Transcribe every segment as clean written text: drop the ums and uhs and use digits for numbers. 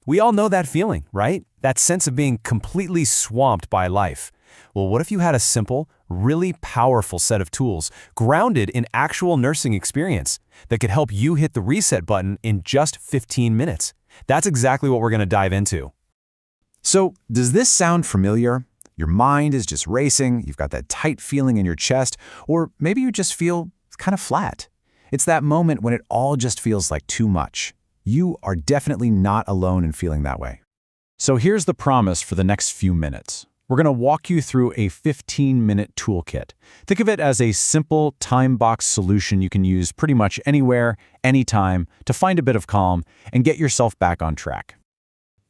We all know that feeling, right? That sense of being completely swamped by life. Well, what if you had a simple, really powerful set of tools grounded in actual nursing experience that could help you hit the reset button in just 15 minutes? That's exactly what we're going to dive into. So, does this sound familiar? Your mind is just racing, you've got that tight feeling in your chest, or maybe you just feel kind of flat. It's that moment when it all just feels like too much. You are definitely not alone in feeling that way. So here's the promise for the next few minutes. We're going to walk you through a 15-minute toolkit. Think of it as a simple, time-boxed solution you can use pretty much anywhere, anytime, to find a bit of calm and get yourself back on track.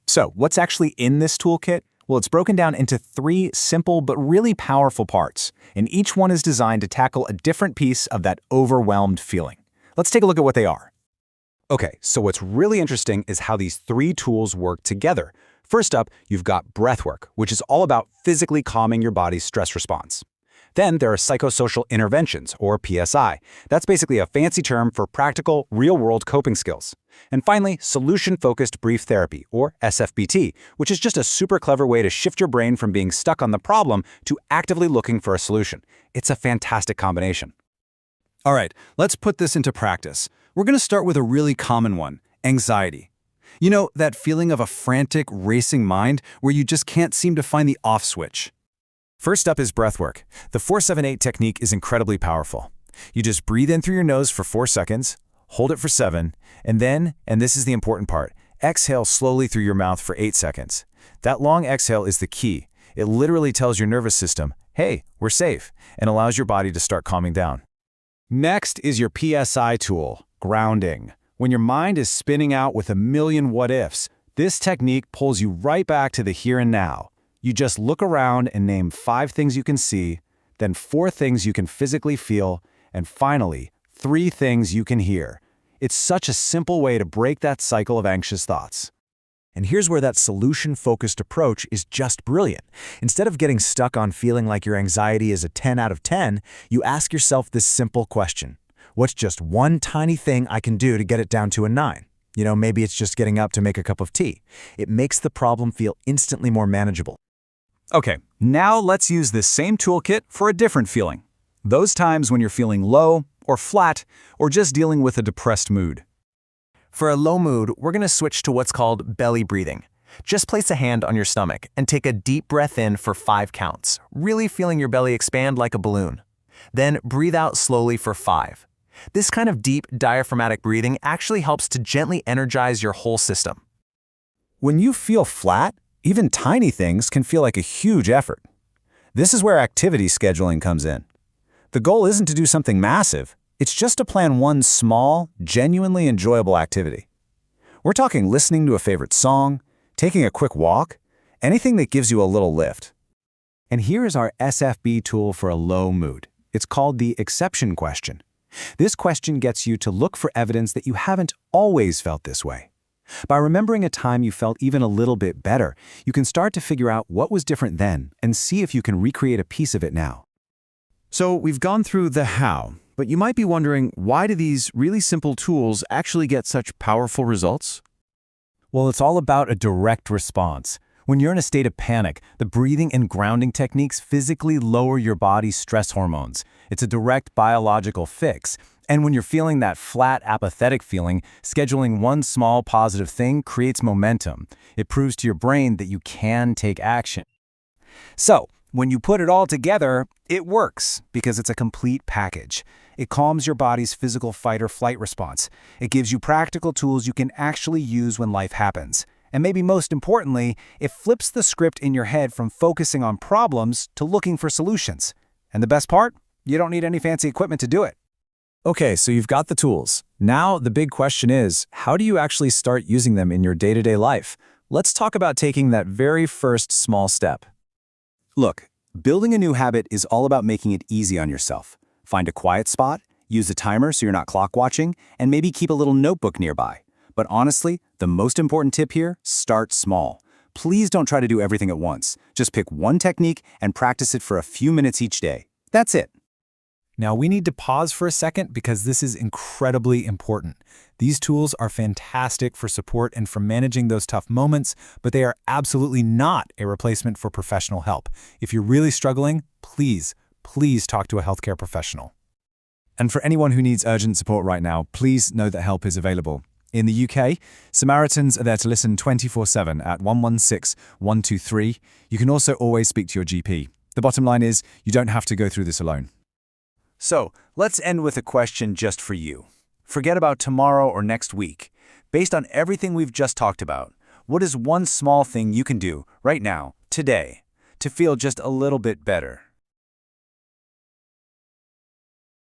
So, what's actually in this toolkit? Well, it's broken down into 3 simple but really powerful parts, and each one is designed to tackle a different piece of that overwhelmed feeling. Let's take a look at what they are. Okay, so what's really interesting is how these 3 tools work together. First up, you've got breathwork, which is all about physically calming your body's stress response. Then there are psychosocial interventions, or PSI. That's basically a fancy term for practical, real-world coping skills. And finally, solution-focused brief therapy, or SFBT, which is just a super clever way to shift your brain from being stuck on the problem to actively looking for a solution. It's a fantastic combination. All right, let's put this into practice. We're going to start with a really common one, anxiety. You know, that feeling of a frantic, racing mind where you just can't seem to find the off switch. First up is breathwork. The 4-7-8 technique is incredibly powerful. You just breathe in through your nose for 4 seconds, hold it for 7, and then, and this is the important part, exhale slowly through your mouth for 8 seconds. That long exhale is the key. It literally tells your nervous system, hey, we're safe, and allows your body to start calming down. Next is your PSI tool, grounding. When your mind is spinning out with a million what-ifs, this technique pulls you right back to the here and now. You just look around and name 5 things you can see, then 4 things you can physically feel, and finally, 3 things you can hear. It's such a simple way to break that cycle of anxious thoughts. And here's where that solution-focused approach is just brilliant. Instead of getting stuck on feeling like your anxiety is a 10 out of 10, you ask yourself this simple question. What's just one tiny thing I can do to get it down to a 9? You know, maybe it's just getting up to make a cup of tea. It makes the problem feel instantly more manageable. Okay, now let's use this same toolkit for a different feeling. Those times when you're feeling low or flat or just dealing with a depressed mood. For a low mood, we're going to switch to what's called belly breathing. Just place a hand on your stomach and take a deep breath in for 5 counts, really feeling your belly expand like a balloon. Then breathe out slowly for 5. This kind of deep diaphragmatic breathing actually helps to gently energize your whole system. When you feel flat, even tiny things can feel like a huge effort. This is where activity scheduling comes in. The goal isn't to do something massive, it's just to plan one small, genuinely enjoyable activity. We're talking listening to a favorite song, taking a quick walk, anything that gives you a little lift. And here is our SFB tool for a low mood. It's called the exception question. This question gets you to look for evidence that you haven't always felt this way. By remembering a time you felt even a little bit better, you can start to figure out what was different then and see if you can recreate a piece of it now. So we've gone through the how, but you might be wondering, why do these really simple tools actually get such powerful results? Well, it's all about a direct response. When you're in a state of panic, the breathing and grounding techniques physically lower your body's stress hormones. It's a direct biological fix. And when you're feeling that flat, apathetic feeling, scheduling one small positive thing creates momentum. It proves to your brain that you can take action. So, when you put it all together, it works because it's a complete package. It calms your body's physical fight or flight response. It gives you practical tools you can actually use when life happens. And maybe most importantly, it flips the script in your head from focusing on problems to looking for solutions. And the best part? You don't need any fancy equipment to do it. Okay, so you've got the tools. Now the big question is, how do you actually start using them in your day-to-day life? Let's talk about taking that very first small step. Look, building a new habit is all about making it easy on yourself. Find a quiet spot, use a timer so you're not clock watching, and maybe keep a little notebook nearby. But honestly, the most important tip here, start small. Please don't try to do everything at once. Just pick one technique and practice it for a few minutes each day. That's it. Now, we need to pause for a second because this is incredibly important. These tools are fantastic for support and for managing those tough moments, but they are absolutely not a replacement for professional help. If you're really struggling, please talk to a healthcare professional. And for anyone who needs urgent support right now, please know that help is available. In the UK, Samaritans are there to listen 24/7 at 116 123. You can also always speak to your GP. The bottom line is, you don't have to go through this alone. So, let's end with a question just for you. Forget about tomorrow or next week. Based on everything we've just talked about, what is one small thing you can do right now, today, to feel just a little bit better?